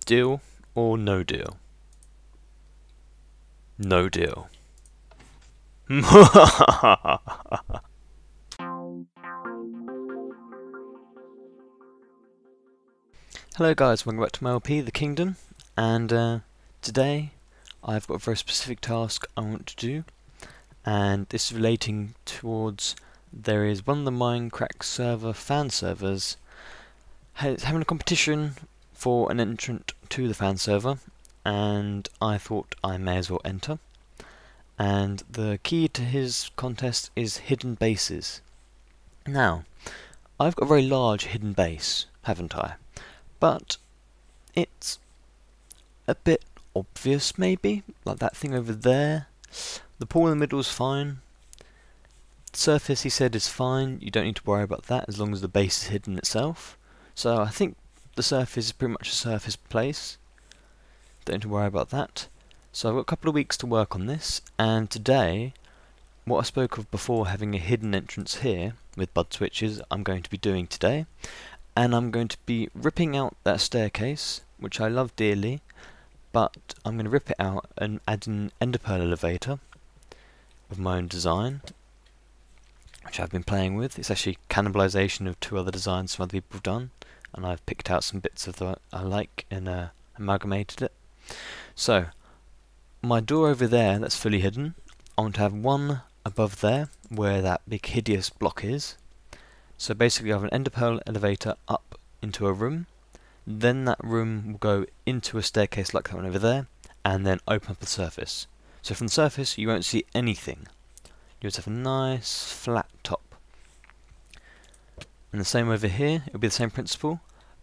Deal or no deal? No deal. Hello guys, welcome back to my LP, The Kingdom, and today I've got a very specific task I want to do, and this is relating towards there is one of the Mindcrack server fan servers having a competition for an entrant to the fan server, and I thought I may as well enter. And the key to his contest is hidden bases. Now, I've got a very large hidden base, haven't I? But it's a bit obvious, maybe, like that thing over there. The pool in the middle is fine. The surface, he said, is fine. You don't need to worry about that as long as the base is hidden itself. So I think the surface is pretty much a surface place. Don't need to worry about that. So I've got a couple of weeks to work on this, and today, what I spoke of before, having a hidden entrance here with bud switches, I'm going to be doing today. And I'm going to be ripping out that staircase, which I love dearly, but I'm going to rip it out and add an ender pearl elevator of my own design, which I've been playing with. It's actually cannibalization of two other designs some other people have done, and I've picked out some bits of that I like and amalgamated it. So, my door over there that's fully hidden, I want to have one above there where that big hideous block is. So basically I have an ender pearl elevator up into a room, then that room will go into a staircase like that one over there, and then open up the surface. So from the surface you won't see anything. You just have a nice flat top. And the same over here, it'll be the same principle,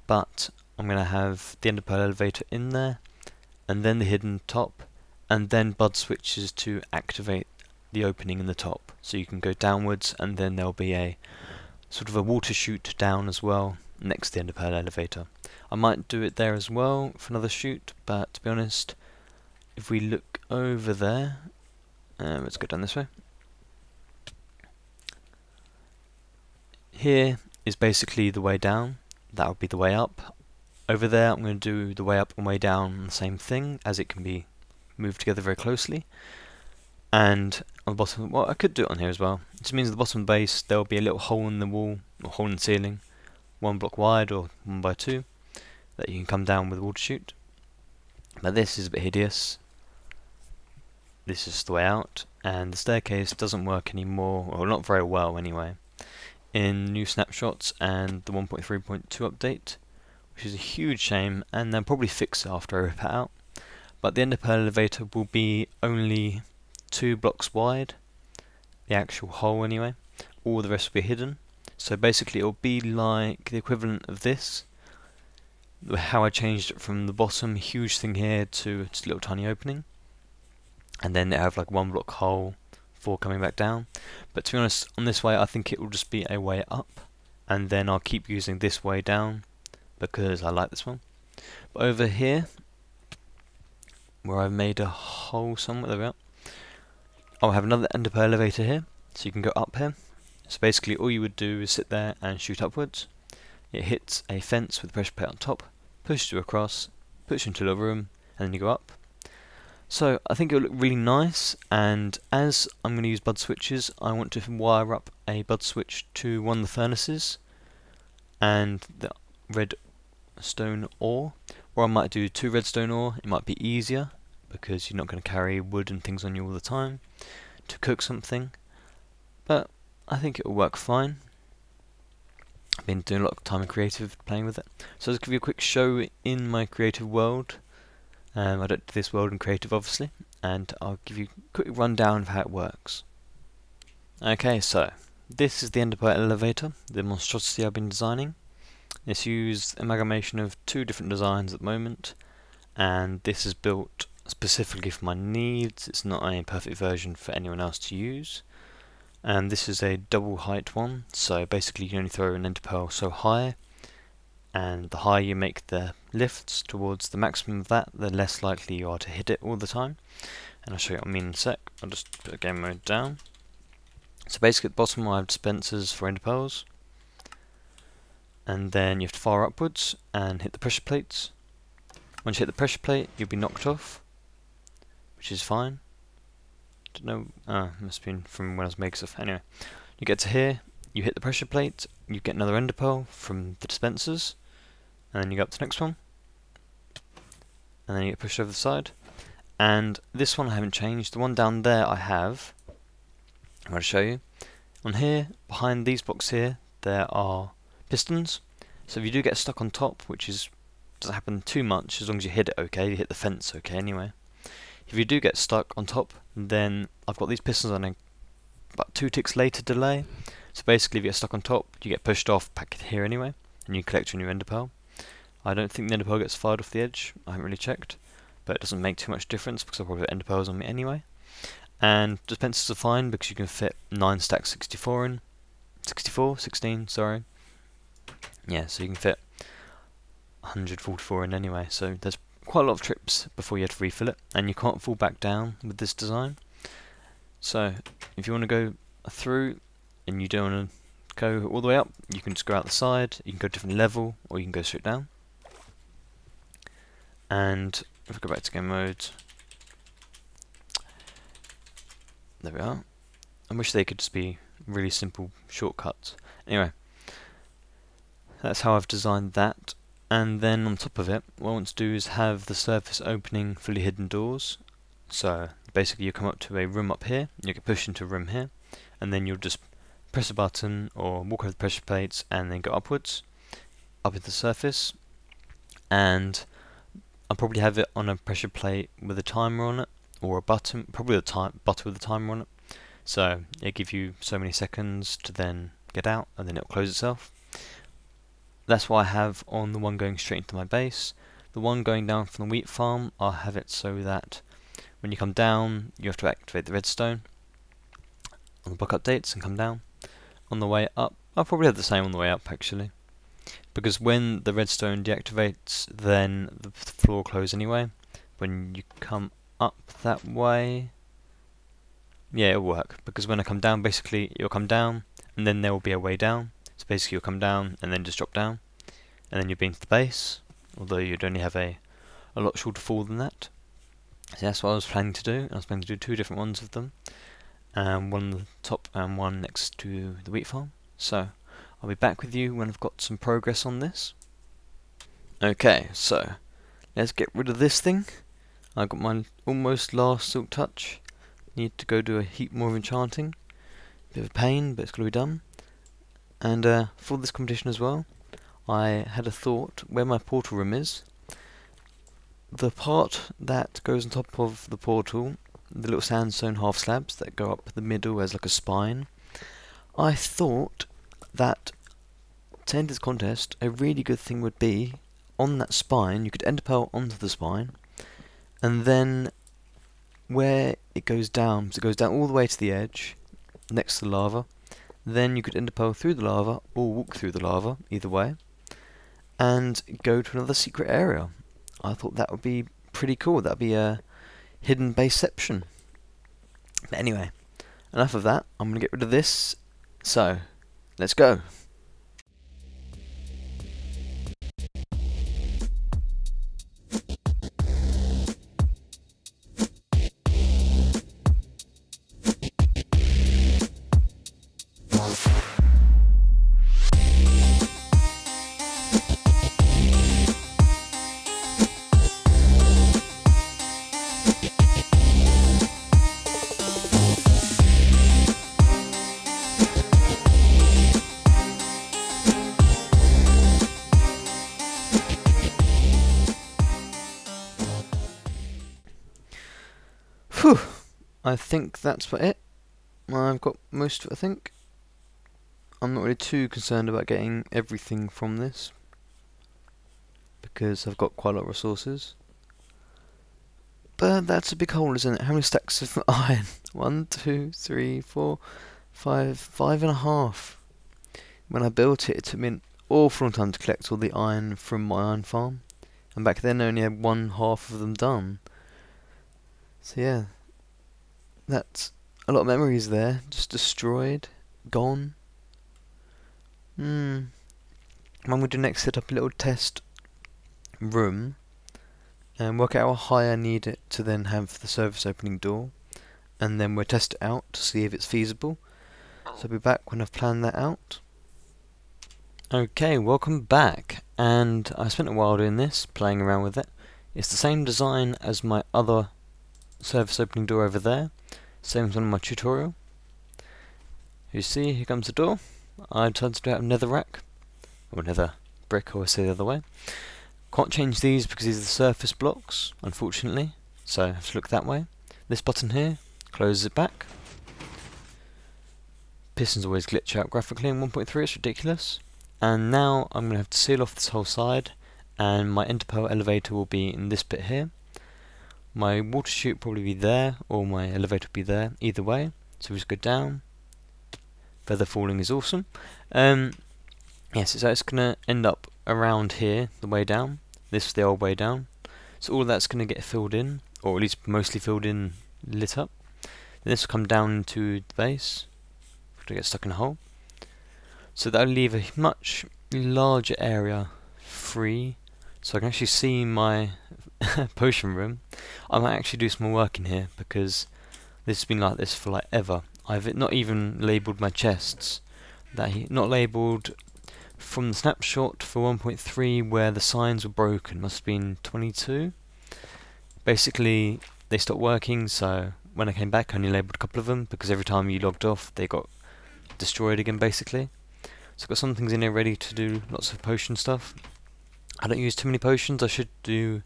but I'm going to have the ender pearl elevator in there, and then the hidden top, and then bud switches to activate the opening in the top. So you can go downwards, and then there'll be a sort of a water chute down as well next to the ender pearl elevator. I might do it there as well for another chute, but to be honest, if we look over there, let's go down this way. Here is basically the way down, that would be the way up. Over there I'm going to do the way up and way down the same thing, as it can be moved together very closely. And on the bottom, well, I could do it on here as well. It just means at the bottom of the base there will be a little hole in the wall, or hole in the ceiling, 1 block wide or 1 by 2, that you can come down with a water chute. But this is a bit hideous. This is the way out, and the staircase doesn't work anymore, or not very well anyway, in new snapshots and the 1.3.2 update, which is a huge shame, and they'll probably fix it after I rip it out. But the ender pearl elevator will be only 2 blocks wide, the actual hole anyway. All the rest will be hidden. So basically it will be like the equivalent of this, how I changed it from the bottom huge thing here to just a little tiny opening, and then they have like 1 block hole for coming back down. But to be honest, on this way I think it will just be a way up, and then I'll keep using this way down because I like this one. But over here, where I've made a hole somewhere, there we are, I'll have another ender pearl elevator here, so you can go up here. So basically all you would do is sit there and shoot upwards. It hits a fence with a pressure plate on top, pushes you across, puts you into a little room, and then you go up. So I think it'll look really nice, and as I'm going to use bud switches, I want to wire up a bud switch to one of the furnaces and the redstone ore, or I might do 2 redstone ore. It might be easier because you're not going to carry wood and things on you all the time to cook something, but I think it will work fine. I've been doing a lot of time in creative playing with it, so let's give you a quick show in my creative world. I don't do this world in creative obviously, and I'll give you a quick rundown of how it works. Okay, so this is the ender pearl elevator, the monstrosity I've been designing. It's used amalgamation of 2 different designs at the moment, and this is built specifically for my needs. It's not a perfect version for anyone else to use. And this is a double height one, so basically you can only throw an ender pearl so high, and the higher you make the lifts towards the maximum of that, the less likely you are to hit it all the time. And I'll show you what I mean in a sec. I'll just put game mode down. So basically at the bottom I have dispensers for ender pearls, and then you have to fire upwards and hit the pressure plates, Once you hit the pressure plate, you'll be knocked off, which is fine. Don't know, must have been from when I was making stuff. Anyway, you get to here, you hit the pressure plate, you get another ender pearl from the dispensers, and then you go up to the next one, and then you get pushed over the side. And this one I haven't changed. The one down there I have. I'm going to show you. On here, behind these blocks here, there are pistons. So if you do get stuck on top, which doesn't happen too much as long as you hit it okay, you hit the fence okay anyway. If you do get stuck on top, then I've got these pistons on a about 2 ticks later delay. So basically if you get stuck on top, you get pushed off back here anyway, and you collect your new ender pearl. I don't think the ender pearl gets fired off the edge, I haven't really checked, but it doesn't make too much difference because I've probably got ender pearls on me anyway. And dispensers are fine because you can fit 9 stacks 16, sorry. Yeah, so you can fit 144 in anyway, so there's quite a lot of trips before you have to refill it, and you can't fall back down with this design. So if you want to go through and you don't want to go all the way up, you can just go out the side, you can go a different level, or you can go straight down. And if we go back to game mode, there we are. I wish they could just be really simple shortcuts. Anyway, that's how I've designed that. And then on top of it, what I want to do is have the surface opening fully hidden doors. So basically you come up to a room up here, you get pushed into a room here, and then you'll just press a button or walk over the pressure plates and then go upwards, up into the surface. And I'll probably have it on a pressure plate with a timer on it, or a button, probably a button with a timer on it. So it'll give you so many seconds to then get out, and then it'll close itself. That's what I have on the one going straight into my base. The one going down from the wheat farm, I'll have it so that when you come down, you have to activate the redstone on the block updates and come down. On the way up, I'll probably have the same on the way up actually, because when the redstone deactivates, then the floor closes anyway. When you come up that way, yeah, it'll work, because when I come down, basically you'll come down and then there will be a way down. So basically you'll come down and then just drop down, and then you'll be into the base, although you'd only have a lot shorter fall than that. So that's what I was planning to do. I was planning to do 2 different ones of them, one on the top and one next to the wheat farm. So I'll be back with you when I've got some progress on this. Okay, so let's get rid of this thing. I've got my almost last silk touch. Need to go do a heap more of enchanting. Bit of a pain, but it's got to be done. And for this competition as well, I had a thought where my portal room is. The part that goes on top of the portal, the little sandstone half slabs that go up the middle as like a spine, I thought that to end this contest, a really good thing would be on that spine, you could ender pearl onto the spine, and then where it goes down, because it goes down all the way to the edge, next to the lava, then you could ender pearl through the lava, or walk through the lava, either way, and go to another secret area. I thought that would be pretty cool. That would be a hidden baseception. But anyway, enough of that. I'm going to get rid of this. So, let's go. Phew, I think that's about it. I've got most of it, I think. I'm not really too concerned about getting everything from this, because I've got quite a lot of resources. But that's a big hole, isn't it? How many stacks of iron? 1, 2, 3, 4, 5, 5.5. When I built it, it took me an awful long time to collect all the iron from my iron farm. And back then I only had 1/2 of them done. So yeah, that's a lot of memories there, just destroyed, gone. What I'm going to do next, set up a little test room and work out how high I need it to then have the surface opening door, and then we'll test it out to see if it's feasible. So I'll be back when I've planned that out. Okay, welcome back, and I spent a while doing this, playing around with it. It's the same design as my other surface opening door over there, same as on my tutorial. You see, here comes the door. I decided to do it out of netherrack, or nether brick, or say the other way. Can't change these because these are the surface blocks, unfortunately, so I have to look that way. This button here closes it back. Pistons always glitch out graphically in 1.3, it's ridiculous. And now I'm going to have to seal off this whole side, and my ender pearl elevator will be in this bit here. My water chute will probably be there, or my elevator will be there, either way. So we just go down. Feather falling is awesome. Yes, so it's going to end up around here, the way down. This is the old way down. So all of that's going to get filled in, or at least mostly filled in, lit up. Then this will come down into the base, to get stuck in a hole. So that'll leave a much larger area free, so I can actually see my potion room. I might actually do some more work in here, because this has been like this for like ever. I've not even labelled my chests. Not labelled from the snapshot for 1.3 where the signs were broken. Must have been 22. Basically, they stopped working, so when I came back I only labelled a couple of them, because every time you logged off they got destroyed again basically. So I've got some things in here ready to do lots of potion stuff. I don't use too many potions. I should do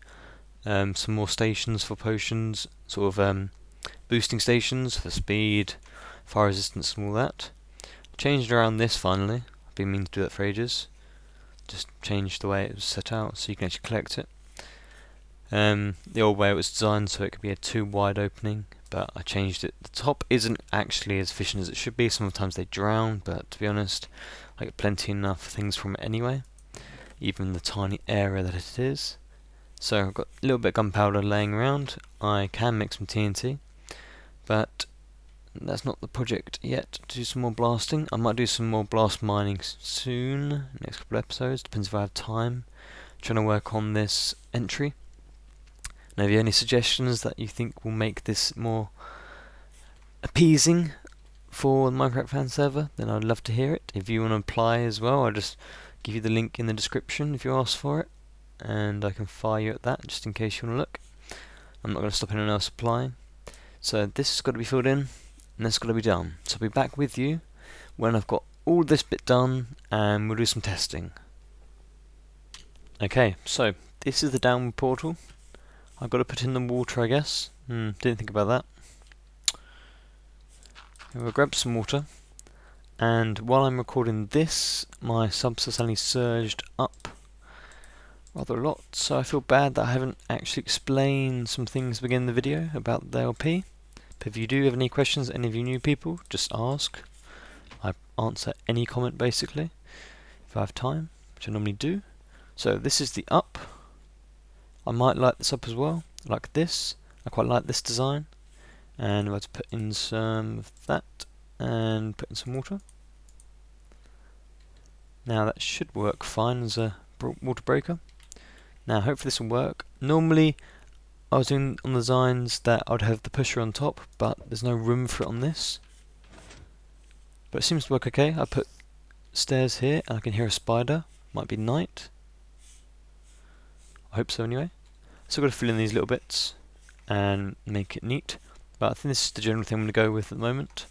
some more stations for potions, sort of boosting stations for speed, fire resistance and all that. Changed around this finally. I've been meaning to do that for ages. Just changed the way it was set out so you can actually collect it. The old way it was designed so it could be a 2 wide opening, but I changed it. The top isn't actually as efficient as it should be. Sometimes they drown, but to be honest, I get plenty enough things from it anyway, even the tiny area that it is. So I've got a little bit of gunpowder laying around. I can make some TNT, but that's not the project yet to do some more blasting. I might do some more blast mining soon, next couple of episodes, depends if I have time. I'm trying to work on this entry. Now if you have any suggestions that you think will make this more appeasing for the Minecraft fan server, then I'd love to hear it. If you want to apply as well, I'll just give you the link in the description if you ask for it, and I can fire you at that just in case you want to look. I'm not going to stop anyone else applying. So this has got to be filled in, and this has got to be done. So I'll be back with you when I've got all this bit done, and we'll do some testing. Okay, so this is the downward portal. I've got to put in the water, I guess. Didn't think about that. We'll grab some water, and while I'm recording this, my subs has suddenly surged up rather a lot, so I feel bad that I haven't actually explained some things at the beginning of the video about the LP. But if you do have any questions, any of you new people, just ask. I answer any comment basically, if I have time, which I normally do. So this is the up. I might light this up as well, like this. I quite like this design. And I'm about to put in some of that, and put in some water. Now that should work fine as a water breaker. Now hopefully this will work. Normally I was doing on the designs that I'd have the pusher on top, but there's no room for it on this. But it seems to work okay. I put stairs here and I can hear a spider. Might be night. I hope so anyway. So I've got to fill in these little bits and make it neat. But I think this is the general thing I'm going to go with at the moment.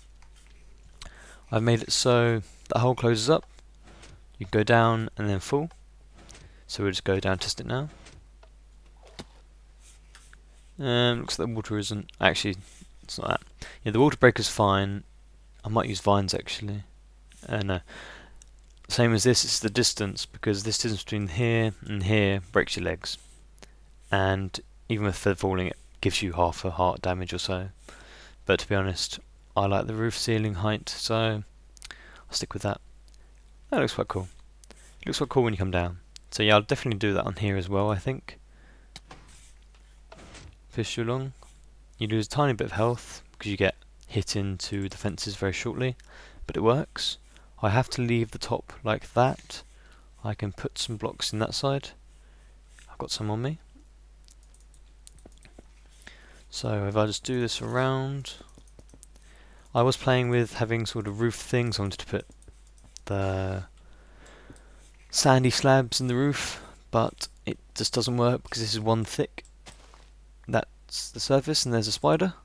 I've made it so the hole closes up. You go down and then full. So we'll just go down and test it now. Looks like the water isn't... Actually, it's not that. Yeah, the water breaker's fine. I might use vines actually. No. Same as this, it's the distance, because this distance between here and here breaks your legs. And even with feather falling, it gives you half a heart damage or so. But to be honest, I like the roof ceiling height, so I'll stick with that. That looks quite cool. It looks quite cool when you come down. So yeah, I'll definitely do that on here as well, I think. Push you along. You lose a tiny bit of health because you get hit into the fences very shortly, but it works. I have to leave the top like that. I can put some blocks in that side. I've got some on me. So if I just do this around, I was playing with having sort of roof things. I wanted to put the sandy slabs in the roof, but it just doesn't work because this is one thick. That's the surface, and there's a spider.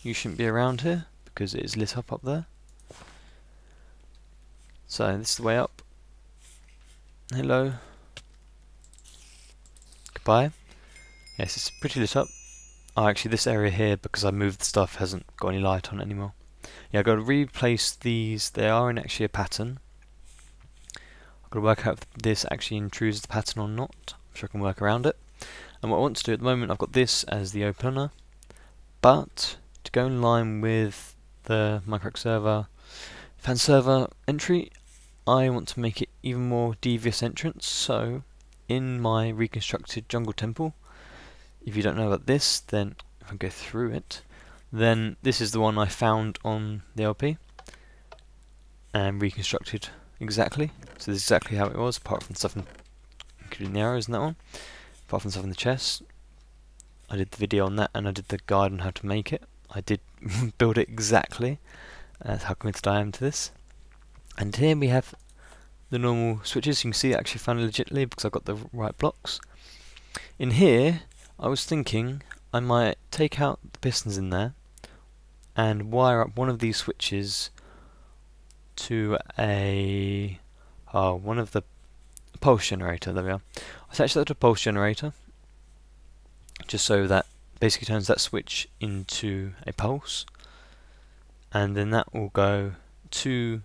You shouldn't be around here because it is lit up there. So this is the way up. Hello. Goodbye. Yes, it's pretty lit up. Oh, actually this area here, because I moved the stuff, hasn't got any light on it anymore. Yeah, I've got to replace these. They are in actually a pattern. I've got to work out if this actually intrudes the pattern or not. I'm sure I can work around it. And what I want to do at the moment, I've got this as the opener, but to go in line with the Minecraft server Fanserver entry, I want to make it even more devious entrance. So in my reconstructed jungle temple, if you don't know about this, then if I go through it, then this is the one I found on the LP and reconstructed exactly. So this is exactly how it was, apart from stuff including the arrows in that one. Apart from stuff in the chest. I did the video on that, and I did the guide on how to make it. I did build it exactly. That's how committed I am to this. And here we have the normal switches. You can see I actually found it legitly because I got the right blocks. In here, I was thinking I might take out the pistons in there and wire up one of these switches to one of the pulse generator. There we are. I attached that to a pulse generator just so that basically turns that switch into a pulse, and then that will go to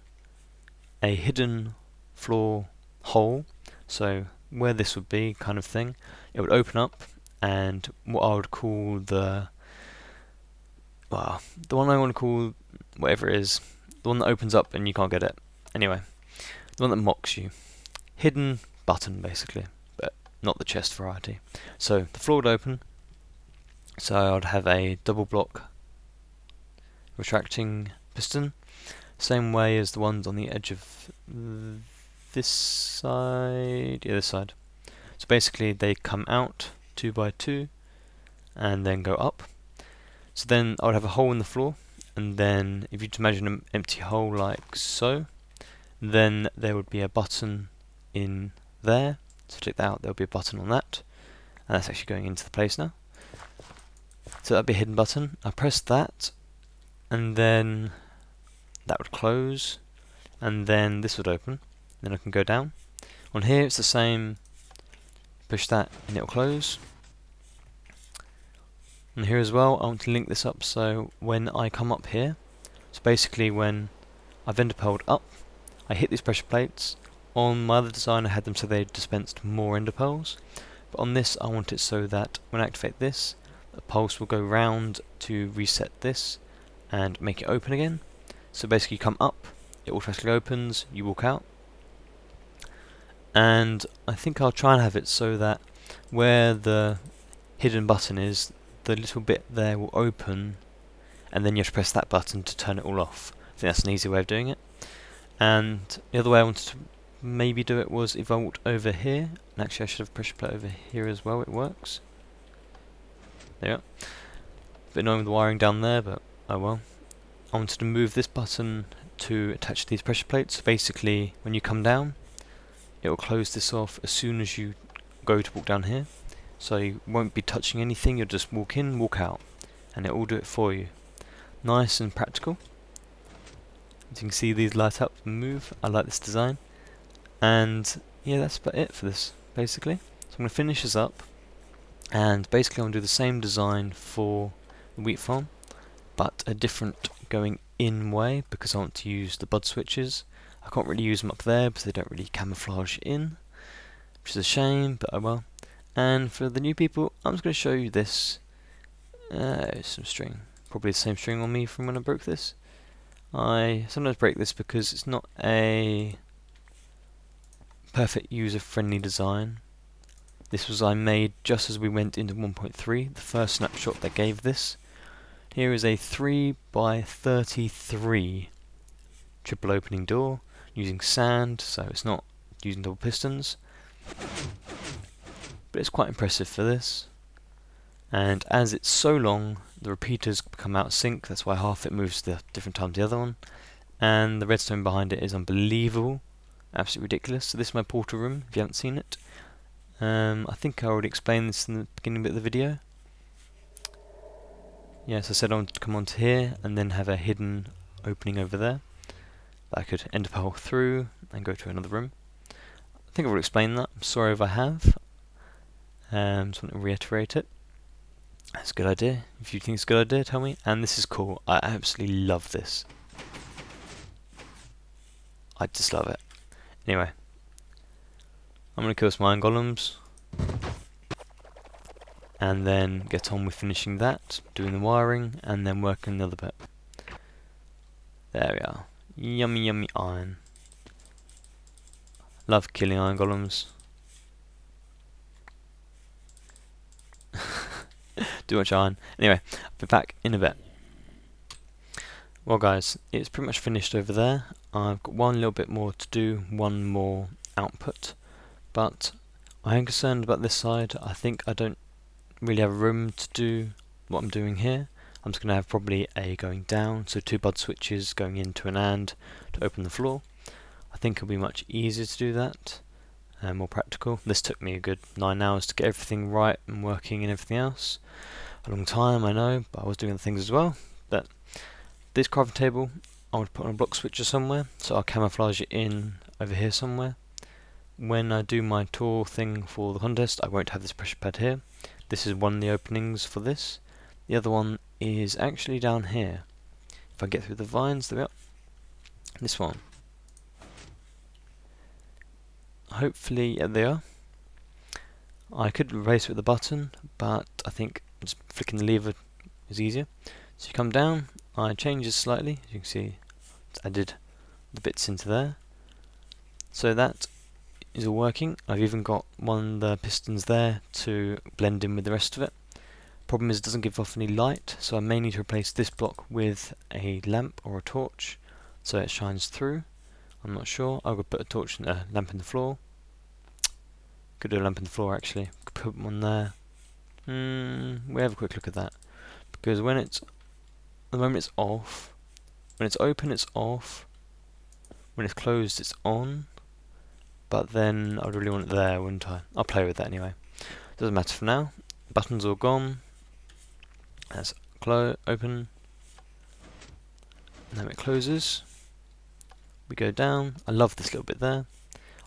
a hidden floor hole. So where this would be, kind of thing, it would open up, and what I would call the one I want to call whatever it is, the one that opens up and you can't get it. Anyway, the one that mocks you. Hidden button, basically, but not the chest variety. So the floor would open, so I'd have a double block retracting piston, same way as the ones on the edge of this side, this side. So basically they come out 2 by 2 and then go up. So then I would have a hole in the floor, and then if you imagine an empty hole like so, then there would be a button in there. So take that out, there'll be a button on that, and that's actually going into the place now. So that'd be a hidden button. I press that, and then that would close, and then this would open. Then I can go down. On here it's the same. Push that and it'll close. And here as well, I want to link this up so when I come up here, so basically when I've enderpearled up, I hit these pressure plates. On my other design I had them so they dispensed more enderpearls, but on this I want it so that when I activate this, the pulse will go round to reset this and make it open again. So basically you come up, it automatically opens, you walk out. And I think I'll try and have it so that where the hidden button is, the little bit there will open, and then you have to press that button to turn it all off. I think that's an easy way of doing it. And the other way I wanted to maybe do it was if I walked over here, and actually I should have pressure plate over here as well, it works. There you go. A bit annoying with the wiring down there, but oh well. I wanted to move this button to attach to these pressure plates. Basically, when you come down, it will close this off as soon as you go to walk down here. So you won't be touching anything, you'll just walk in, walk out, and it will do it for you. Nice and practical. As you can see, these light up and move. I like this design. And yeah, that's about it for this, basically. So I'm going to finish this up, and basically I'm going to do the same design for the wheat farm, but a different going in way, because I want to use the bud switches. I can't really use them up there because they don't really camouflage in, which is a shame, but oh well. And for the new people, I'm just going to show you this. Some string, probably the same string on me from when I broke this. I sometimes break this because it's not a perfect user-friendly design. This was I made just as we went into 1.3, the first snapshot that gave this. Here is a 3 by 33 triple opening door using sand, so it's not using double pistons. But it's quite impressive for this. and as it's so long, the repeaters become out of sync. That's why half it moves the different times the other one, and the redstone behind it is unbelievable, absolutely ridiculous. So this is my portal room, if you haven't seen it. I think I already explained this in the beginning bit of the video. Yes, I said I wanted to come onto here and then have a hidden opening over there that I could enter pearl through and go to another room. I think I've already explained that. I'm sorry if I have. Just want to reiterate it. That's a good idea. If you think it's a good idea, tell me. And this is cool. I absolutely love this. I just love it. Anyway, I'm going to kill some iron golems and then get on with finishing that, doing the wiring, and then working the other bit. There we are. Yummy, yummy iron. Love killing iron golems. Too much iron. Anyway, I'll be back in a bit. Well guys, it's pretty much finished over there. I've got one little bit more to do, one more output, but I am concerned about this side. I think I don't really have room to do what I'm doing here. I'm just going to have probably a going down, so 2 bud switches going into an AND to open the floor. I think it'll be much easier to do that, and more practical. This took me a good 9 hours to get everything right and working and everything else. A long time, I know, but I was doing other things as well. But this crafting table, I want to put on a block switcher somewhere, so I'll camouflage it in over here somewhere. When I do my tour thing for the contest, I won't have this pressure pad here. This is one of the openings for this. The other one is actually down here. If I get through the vines, there we are. This one. Hopefully, yeah, they are. I could replace it with the button, but I think just flicking the lever is easier. So you come down, I change this slightly, as you can see, it's added the bits into there. So that is all working. I've even got one of the pistons there to blend in with the rest of it. Problem is it doesn't give off any light, so I may need to replace this block with a lamp or a torch so it shines through. I'm not sure. I could put a torch and a lamp in the floor. Could do a lamp in the floor actually. Could put one there. We have a quick look at that. Because when it's, at the moment it's off. When it's open it's off. When it's closed it's on. But then I'd really want it there, wouldn't I? I'll play with that anyway. Doesn't matter for now. Buttons all gone. That's open. And then it closes. We go down. I love this little bit there.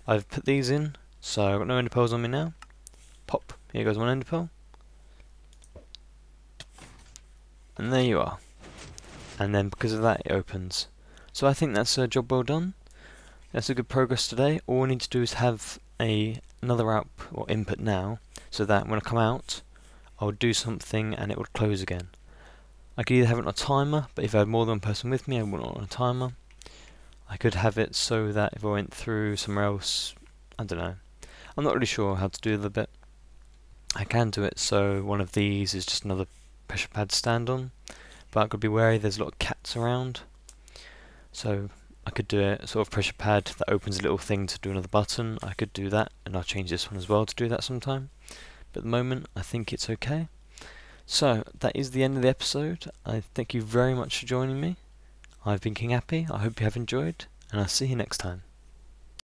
I've put these in, so I've got no ender pearls on me now. Pop. Here goes one ender pearl. And there you are. And then because of that it opens. So I think that's a job well done. That's a good progress today. All we need to do is have another output or input now, so that when I come out, I would do something and it would close again. I could either have it on a timer, but if I had more than one person with me, I wouldn't want it on a timer. I could have it so that if I went through somewhere else, I don't know. I'm not really sure how to do the bit. I can do it so one of these is just another pressure pad to stand on, but I've got to be wary, there's a lot of cats around. So I could do a sort of pressure pad that opens a little thing to do another button. I could do that, and I'll change this one as well to do that sometime. But at the moment, I think it's okay. So, that is the end of the episode. I thank you very much for joining me. I've been King Happy. I hope you have enjoyed, and I'll see you next time.